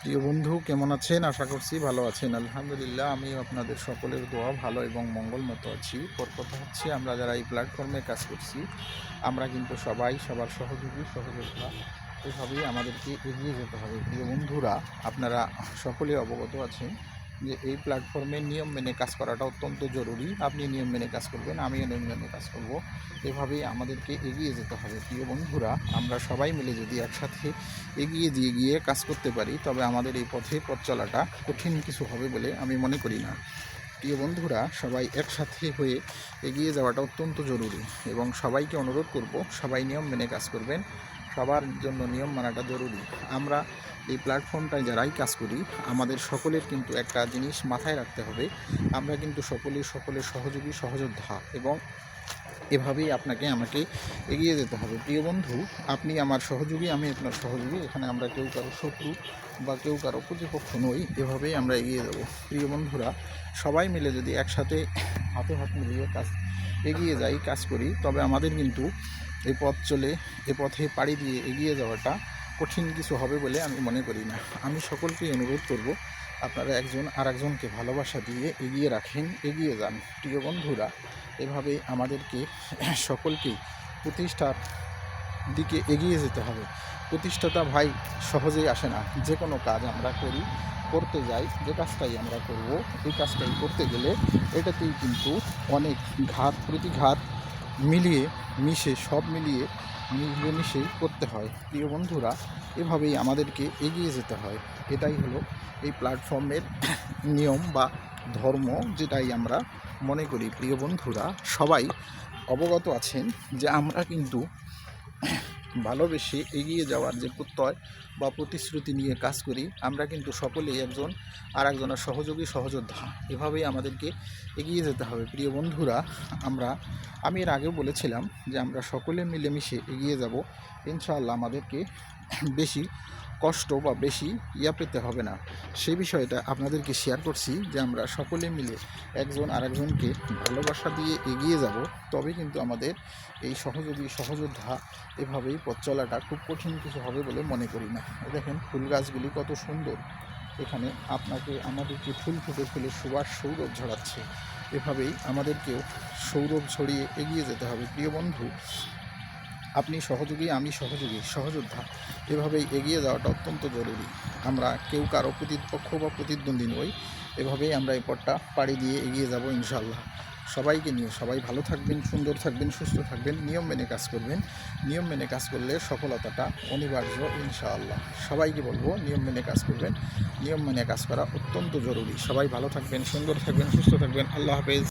প্রিয় বন্ধু, কেমন আছেন? আশা করছি ভালো আছেন। আলহামদুলিল্লাহ, আমিও আপনাদের সকলের দোয়া ভালো এবং মঙ্গলমতো আছি। কথা হচ্ছে, আমরা যারা এই প্ল্যাটফর্মে কাজ করছি, আমরা কিন্তু সবাই সবার সহযোগী সহযোদ্ধা। এভাবেই আমাদেরকে এগিয়ে যেতে হবে। প্রিয় বন্ধুরা, আপনারা সকলে অবগত আছেন যে এই প্ল্যাটফর্মে নিয়ম মেনে কাজ করাটা অত্যন্ত জরুরি। আপনি নিয়ম মেনে কাজ করবেন, আমিও নিয়ম মেনে কাজ করব। এভাবেই আমাদেরকে এগিয়ে যেতে হবে। প্রিয় বন্ধুরা, আমরা সবাই মিলে যদি একসাথে এগিয়ে গিয়ে কাজ করতে পারি, তবে আমাদের এই পথ চলাটা কঠিন কিছু হবে বলে আমি মনে করি না। প্রিয় বন্ধুরা, সবাই একসাথে হয়ে এগিয়ে যাওয়াটা অত্যন্ত জরুরি এবং সবাইকে অনুরোধ করব, সবাই নিয়ম মেনে কাজ করবেন। সবার জন্য নিয়ম মানাটা জরুরি। আমরা এই প্ল্যাটফর্মটায় যারাই কাজ করি, আমাদের সকলের কিন্তু একটা জিনিস মাথায় রাখতে হবে, আমরা কিন্তু সকলের সহযোগী সহযোদ্ধা এবং এভাবেই আমাকে এগিয়ে যেতে হবে। প্রিয় বন্ধু, আপনি আমার সহযোগী, আমি আপনার সহযোগী। এখানে আমরা কেউ কারো শত্রু বা কেউ কারো প্রতিপক্ষ নই। এভাবেই আমরা এগিয়ে যাব। প্রিয় বন্ধুরা, সবাই মিলে যদি একসাথে হাতে হাত মিলিয়ে এগিয়ে যাই, কাজ করি, তবে আমাদের কিন্তু এ পথে পাড়ি দিয়ে এগিয়ে যাওয়াটা কঠিন কিছু হবে বলে আমি মনে করি না। আমি সকলকেই অনুরোধ করব, আপনারা একজন আর একজনকে ভালোবাসা দিয়ে এগিয়ে রাখেন, এগিয়ে যান। প্রিয় বন্ধুরা, এভাবে আমাদেরকে সকলকেই প্রতিষ্ঠার দিকে এগিয়ে যেতে হবে। প্রতিষ্ঠাটা ভাই সহজেই আসে না। যে কোনো কাজ আমরা করতে যাই, যে কাজটাই আমরা করব, এই কাজটাই করতে গেলে এটাতেই কিন্তু অনেক প্রতিঘাত সব মিলিয়ে মিলেমিশেই করতে হয়। প্রিয় বন্ধুরা, এভাবেই আমাদেরকে এগিয়ে যেতে হয়। এটাই হলো এই প্ল্যাটফর্মের নিয়ম বা ধর্ম, যেটাই আমরা মনে করি। প্রিয় বন্ধুরা, সবাই অবগত আছেন যে আমরা কিন্তু ভালোবেসে এগিয়ে যাওয়ার যে প্রত্যয় বা প্রতিশ্রুতি নিয়ে কাজ করি, আমরা কিন্তু সকলেই একজন আর একজনের সহযোগী সহযোদ্ধা। এভাবেই আমাদেরকে এগিয়ে যেতে হবে। প্রিয় বন্ধুরা, আমি এর আগেও বলেছিলাম যে আমরা সকলে মিলেমিশে এগিয়ে যাব। ইনশাআল্লাহ আমাদেরকে বেশি কষ্ট বা বেশি পেতে হবে না। সেই বিষয়টা আপনাদেরকে শেয়ার করছি যে আমরা সকলে মিলে একজন আরেকজনকে ভালোবাসা দিয়ে এগিয়ে যাব, তবে কিন্তু আমাদের এই সহযোগী সহযোদ্ধা এভাবেই পথ চলাটা খুব কঠিন কিছু হবে বলে মনে করি না। দেখেন ফুল গাছগুলি কত সুন্দর, এখানে আমাদেরকে ফুল ফুলের সুবাস সৌরভ ঝরাচ্ছে। এভাবেই আমাদেরকেও সৌরভ ছড়িয়ে এগিয়ে যেতে হবে। প্রিয় বন্ধু, আপনি সহযোগী, আমি সহযোদ্ধা। এভাবেই এগিয়ে যাওয়াটা অত্যন্ত জরুরি। আমরা কেউ কারো প্রতিপক্ষ বা প্রতিদ্বন্দ্বী নই। এভাবেই আমরা এই পথটা পাড়ি দিয়ে এগিয়ে যাব ইনশাআল্লাহ। সবাইকে নিয়ে সবাই ভালো থাকবেন, সুন্দর থাকবেন, সুস্থ থাকবেন, নিয়ম মেনে কাজ করবেন। নিয়ম মেনে কাজ করলে সফলতাটা অনিবার্য ইনশাআল্লাহ। সবাইকে বলবো নিয়ম মেনে কাজ করবেন। নিয়ম মেনে কাজ করা অত্যন্ত জরুরি। সবাই ভালো থাকবেন, সুন্দর থাকবেন, সুস্থ থাকবেন। আল্লাহ হাফেজ।